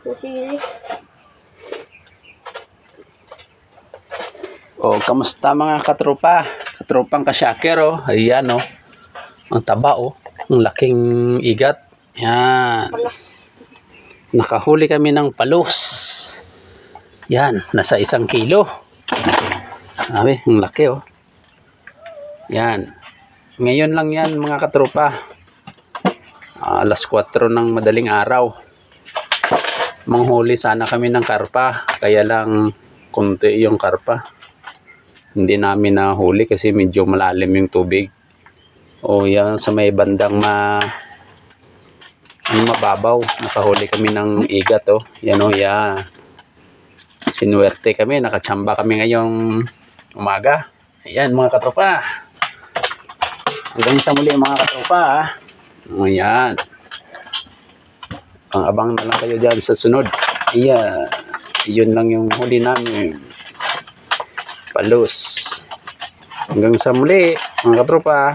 Sige. O, kamusta mga katropa? Katropang kasyaker, oh. Ayan, oh. Ang taba, oh. Ang laking igat. Yan. Nakahuli kami ng palos. Yan, nasa 1 kilo. Sabi, ang laki, oh. Yan. Ngayon lang yan, mga katropa. Alas 4 ng madaling araw. Manghuli sana kami ng karpa. Kaya lang, konti yung karpa. Hindi namin nahuli kasi medyo malalim yung tubig. O yan, sa may bandang mababaw. Nakahuli kami ng igat, oh. Yan, oh, yan. Sinuwerte kami, nakachamba kami ngayong umaga. Ayan mga katropa. Hanggang sa muli mga katropa. Ayan. Pang-abang na lang kayo dyan sa sunod. Ayan. Yun lang yung huli namin. Palos. Hanggang sa muli mga katropa.